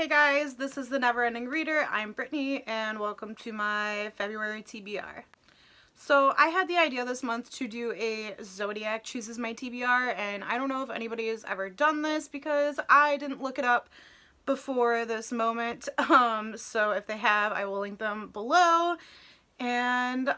Hey guys, this is the Never Ending Reader. I'm Brittany and welcome to my February TBR. So I had the idea this month to do a Zodiac chooses my TBR, and I don't know if anybody has ever done this because I didn't look it up before this moment. So if they have, I will link them below. And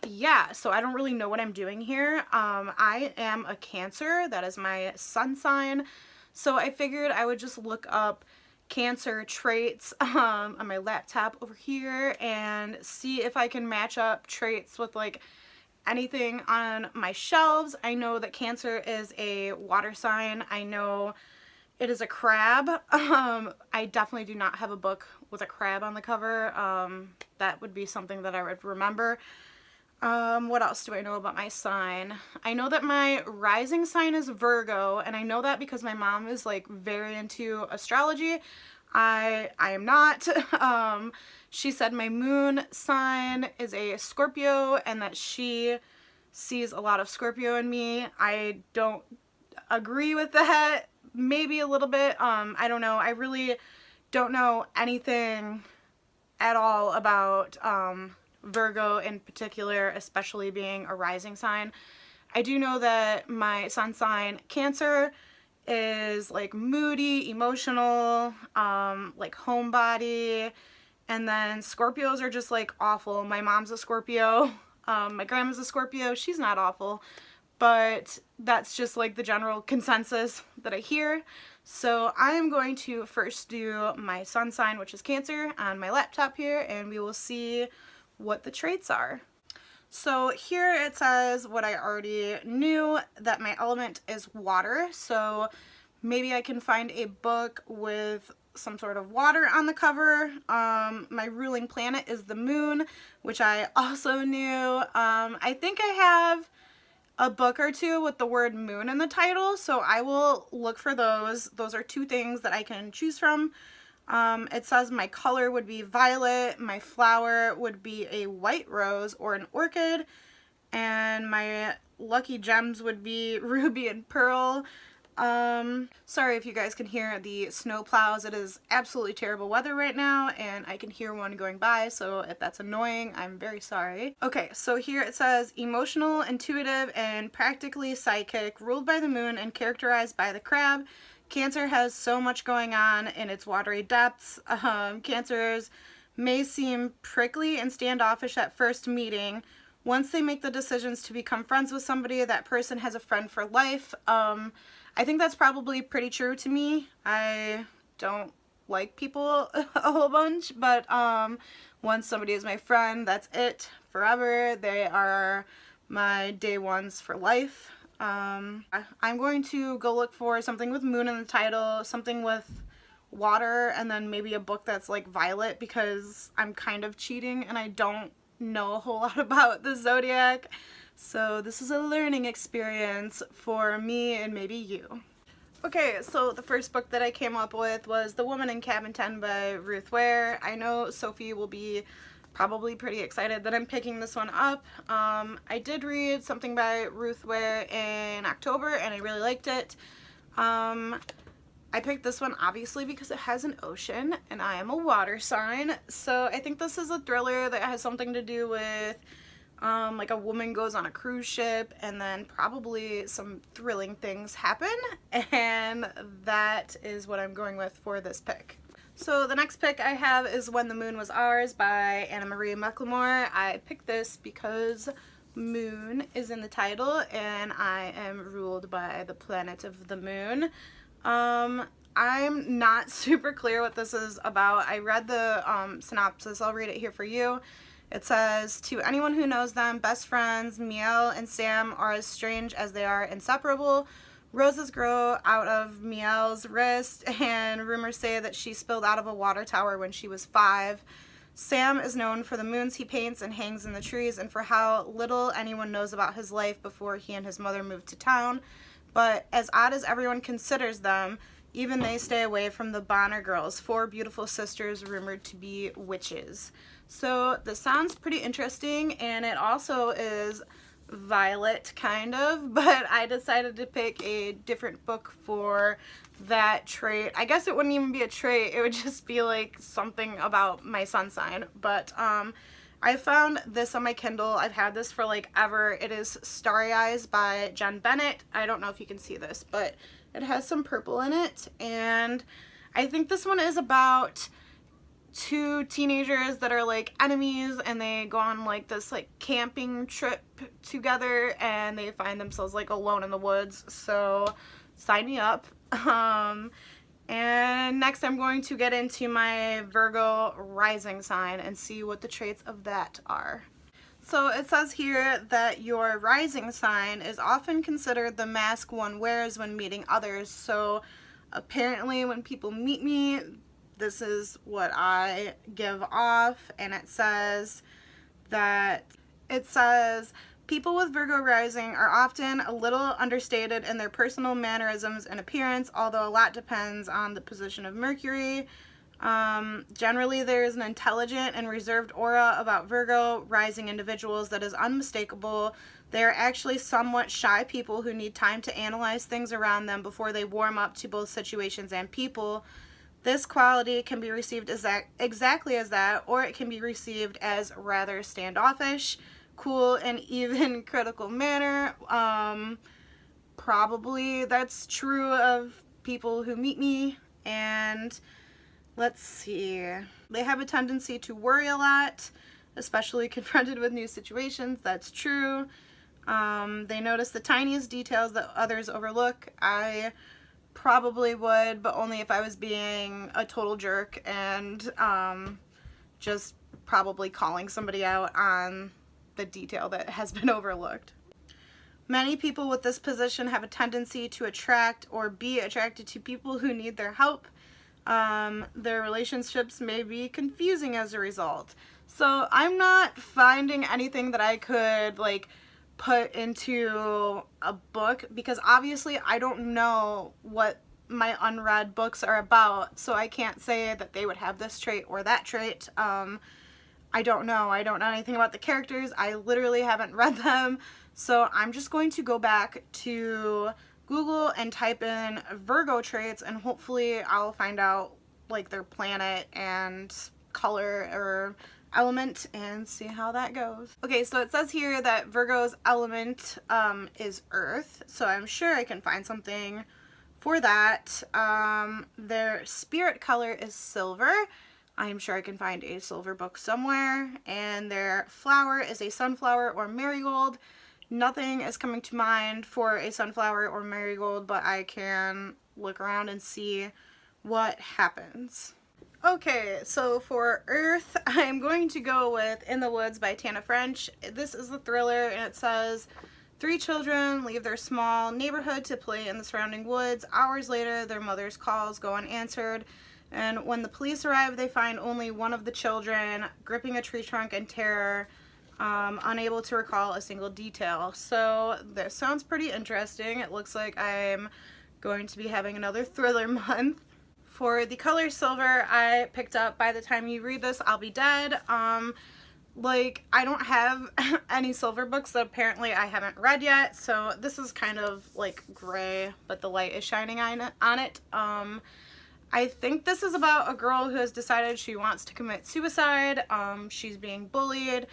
yeah, so I don't really know what I'm doing here. I am a Cancer. That is my sun sign. So I figured I would just look up Cancer traits on my laptop over here and see if I can match up traits with like anything on my shelves. I know that Cancer is a water sign. I know it is a crab. I definitely do not have a book with a crab on the cover. That would be something that I would remember. What else do I know about my sign? I know that my rising sign is Virgo, and I know that because my mom is like very into astrology. I am not. She said my moon sign is a Scorpio and that she sees a lot of Scorpio in me. I don't agree with that. Maybe a little bit. I don't know. I really don't know anything at all about Virgo in particular, especially being a rising sign. I do know that my sun sign, Cancer, is like moody, emotional, like homebody, and then Scorpios are just like awful. My mom's a Scorpio, my grandma's a Scorpio. She's not awful, but that's just like the general consensus that I hear. So I'm going to first do my sun sign, which is Cancer, on my laptop here, and we will see what the traits are. So here it says what I already knew, that my element is water. So maybe I can find a book with some sort of water on the cover. My ruling planet is the moon, which I also knew. I think I have a book or two with the word moon in the title, so I will look for those. Those are two things that I can choose from. It says my color would be violet, my flower would be a white rose or an orchid, and my lucky gems would be ruby and pearl. Sorry if you guys can hear the snow plows. It is absolutely terrible weather right now and I can hear one going by, so if that's annoying, I'm very sorry. Okay, so here it says emotional, intuitive, and practically psychic, ruled by the moon and characterized by the crab. Cancer has so much going on in its watery depths. Cancers may seem prickly and standoffish at first meeting. Once they make the decisions to become friends with somebody, that person has a friend for life. I think that's probably pretty true to me. I don't like people a whole bunch, but once somebody is my friend, that's it forever. They are my day ones for life. I'm going to go look for something with moon in the title, something with water, and then maybe a book that's like violet, because I'm kind of cheating and I don't know a whole lot about the Zodiac. So this is a learning experience for me and maybe you. Okay, so the first book that I came up with was The Woman in Cabin 10 by Ruth Ware. I know Sophie will be probably pretty excited that I'm picking this one up. I did read something by Ruth Ware in October and I really liked it. I picked this one obviously because it has an ocean and I am a water sign, so I think this is a thriller that has something to do with like a woman goes on a cruise ship and then probably some thrilling things happen, and that is what I'm going with for this pick. So the next pick I have is When the Moon Was Ours by Anna Marie McLemore. I picked this because moon is in the title and I am ruled by the planet of the moon. I'm not super clear what this is about. I read the synopsis. I'll read it here for you. It says, to anyone who knows them, best friends Miel and Sam are as strange as they are inseparable. Roses grow out of Miel's wrist, and rumors say that she spilled out of a water tower when she was 5. Sam is known for the moons he paints and hangs in the trees, and for how little anyone knows about his life before he and his mother moved to town. But as odd as everyone considers them, even they stay away from the Bonner girls, 4 beautiful sisters rumored to be witches. So this sounds pretty interesting, and it also is violet kind of, but I decided to pick a different book for that trait. I guess it wouldn't even be a trait, it would just be like something about my sun sign. But I found this on my Kindle. I've had this for like ever. It is Starry Eyes by Jen Bennett. I don't know if you can see this, but it has some purple in it, and I think this one is about two teenagers that are like enemies, and they go on like this like camping trip together, and they find themselves like alone in the woods. So sign me up. And next I'm going to get into my Virgo rising sign and see what the traits of that are. So it says here that your rising sign is often considered the mask one wears when meeting others. So apparently when people meet me, this is what I give off, and it says people with Virgo rising are often a little understated in their personal mannerisms and appearance, although a lot depends on the position of Mercury. Generally, there is an intelligent and reserved aura about Virgo rising individuals that is unmistakable. They are actually somewhat shy people who need time to analyze things around them before they warm up to both situations and people. This quality can be received as exactly as that, or it can be received as rather standoffish, cool, and even critical manner. Probably that's true of people who meet me. And let's see, they have a tendency to worry a lot, especially confronted with new situations. That's true. They notice the tiniest details that others overlook. I probably would, but only if I was being a total jerk and just probably calling somebody out on the detail that has been overlooked. Many people with this position have a tendency to attract or be attracted to people who need their help. Their relationships may be confusing as a result. So I'm not finding anything that I could like put into a book, because obviously I don't know what my unread books are about, so I can't say that they would have this trait or that trait. I don't know. I don't know anything about the characters. I literally haven't read them. So I'm just going to go back to Google and type in Virgo traits, and hopefully I'll find out like their planet and color or element and see how that goes. Okay, so it says here that Virgo's element is earth, so I'm sure I can find something for that. Their spirit color is silver. I'm sure I can find a silver book somewhere. And their flower is a sunflower or marigold. Nothing is coming to mind for a sunflower or marigold, but I can look around and see what happens. Okay, so for Earth, I'm going to go with In the Woods by Tana French. This is a thriller, and it says, 3 children leave their small neighborhood to play in the surrounding woods. Hours later, their mother's calls go unanswered, and when the police arrive, they find only one of the children gripping a tree trunk in terror, unable to recall a single detail. So this sounds pretty interesting. It looks like I'm going to be having another thriller month. For the color silver, I picked up By the Time You Read This, I'll Be Dead. Like, I don't have any silver books that apparently I haven't read yet, so this is kind of like gray, but the light is shining on it. I think this is about a girl who has decided she wants to commit suicide. She's being bullied,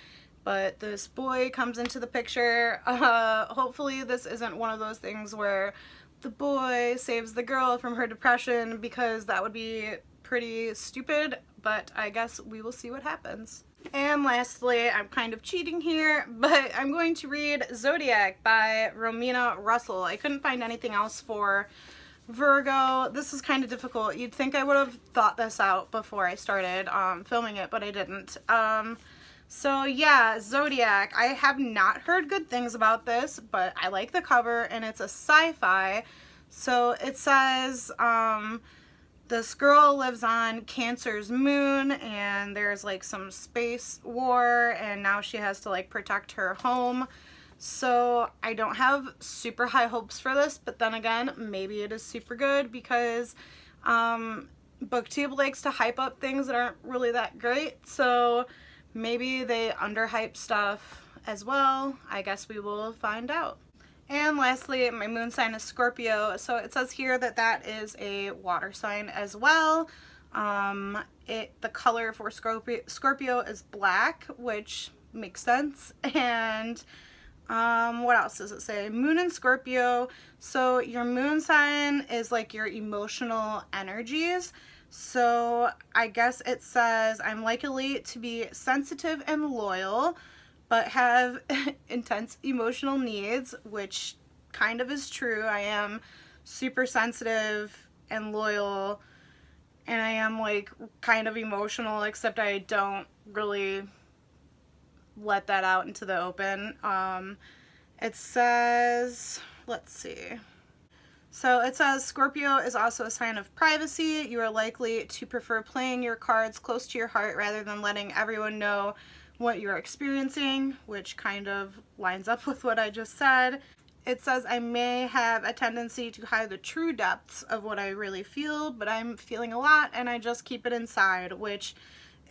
but this boy comes into the picture. Hopefully this isn't one of those things where the boy saves the girl from her depression, because that would be pretty stupid, but I guess we will see what happens. And lastly, I'm kind of cheating here, but I'm going to read Zodiac by Romina Russell. I couldn't find anything else for Virgo. This is kind of difficult. You'd think I would have thought this out before I started filming it, but I didn't. So yeah, Zodiac. I have not heard good things about this, but I like the cover, and it's a sci-fi. So it says, this girl lives on Cancer's moon, and there's like some space war, and now she has to like protect her home. So I don't have super high hopes for this, but then again, maybe it is super good, because BookTube likes to hype up things that aren't really that great. So maybe they underhype stuff as well? I guess we will find out. And lastly, my moon sign is Scorpio. So it says here that that is a water sign as well. The color for Scorpio is black, which makes sense. And what else does it say? Moon in Scorpio. So your moon sign is like your emotional energies. So I guess it says I'm likely to be sensitive and loyal, but have intense emotional needs, which kind of is true. I am super sensitive and loyal, and I am like kind of emotional, except I don't really let that out into the open. It says, let's see. So it says Scorpio is also a sign of privacy. You are likely to prefer playing your cards close to your heart rather than letting everyone know what you're experiencing, which kind of lines up with what I just said. It says I may have a tendency to hide the true depths of what I really feel, but I'm feeling a lot and I just keep it inside, which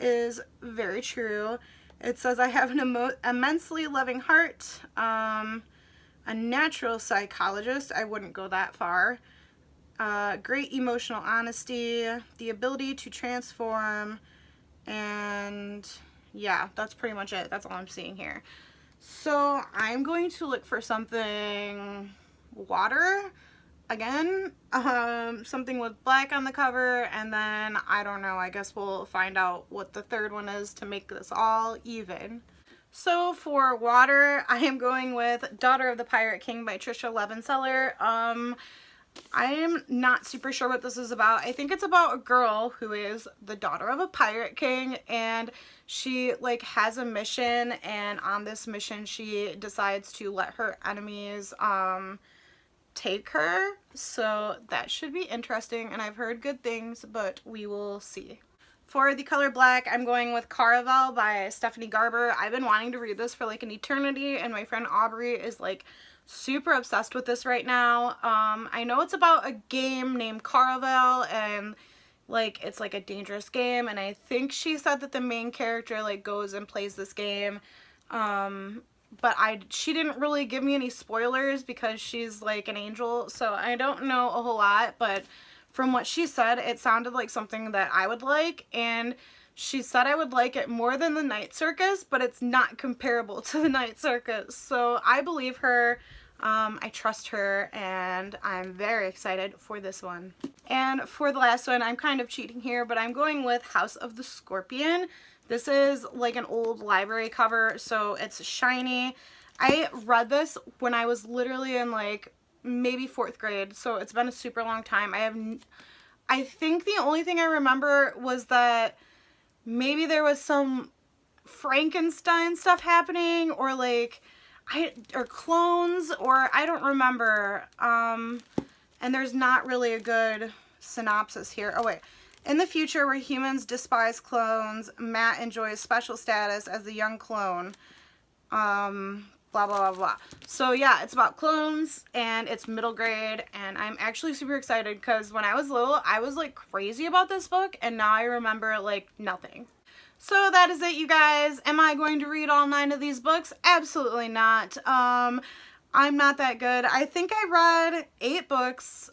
is very true. It says I have an immensely loving heart, a natural psychologist. I wouldn't go that far. Great emotional honesty, the ability to transform, and yeah, that's pretty much it. That's all I'm seeing here. So I'm going to look for something water again, something with black on the cover, and then I don't know, I guess we'll find out what the third one is to make this all even. So for water, I am going with Daughter of the Pirate King by Trisha Levenseller. I am not super sure what this is about. I think it's about a girl who is the daughter of a pirate king, and she like has a mission, and on this mission she decides to let her enemies take her. So that should be interesting, and I've heard good things, but we will see. For the color black, I'm going with Caraval by Stephanie Garber. I've been wanting to read this for like an eternity, and my friend Aubrey is like super obsessed with this right now. I know it's about a game named Caraval, and like it's like a dangerous game, and I think she said that the main character like goes and plays this game. But she didn't really give me any spoilers because she's like an angel, so I don't know a whole lot, but from what she said, it sounded like something that I would like, and she said I would like it more than the Night Circus, but it's not comparable to the Night Circus, so I believe her. I trust her, and I'm very excited for this one. And for the last one, I'm kind of cheating here, but I'm going with House of the Scorpion. This is like an old library cover, so it's shiny. I read this when I was literally in like maybe 4th grade, so it's been a super long time. I think the only thing I remember was that maybe there was some Frankenstein stuff happening, or like or clones, or I don't remember. And there's not really a good synopsis here. Oh wait. In the future, where humans despise clones, Matt enjoys special status as the young clone. Blah, blah, blah, blah. So yeah, it's about clones, and it's middle grade, and I'm actually super excited because when I was little, I was like crazy about this book, and now I remember like nothing. So that is it, you guys. Am I going to read all 9 of these books? Absolutely not. I'm not that good. I think I read 8 books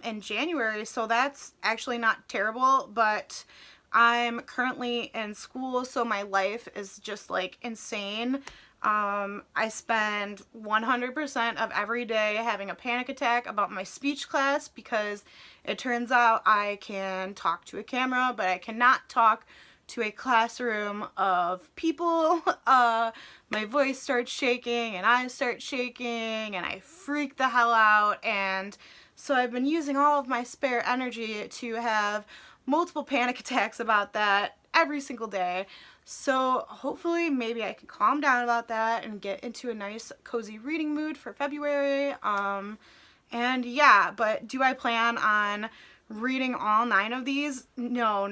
in January, so that's actually not terrible, but I'm currently in school, so my life is just like insane. I spend 100% of every day having a panic attack about my speech class because it turns out I can talk to a camera, but I cannot talk to a classroom of people. My voice starts shaking and I start shaking and I freak the hell out, and so I've been using all of my spare energy to have multiple panic attacks about that every single day. So hopefully maybe I can calm down about that and get into a nice cozy reading mood for February. And yeah, but do I plan on reading all 9 of these? No,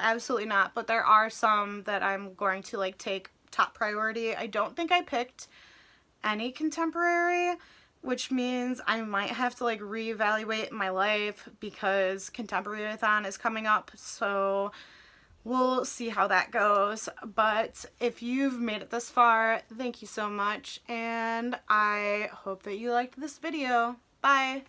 absolutely not. But there are some that I'm going to like take top priority. I don't think I picked any contemporary, which means I might have to like reevaluate my life because Contemporary-a-thon is coming up. So we'll see how that goes. But if you've made it this far, thank you so much, and I hope that you liked this video. Bye!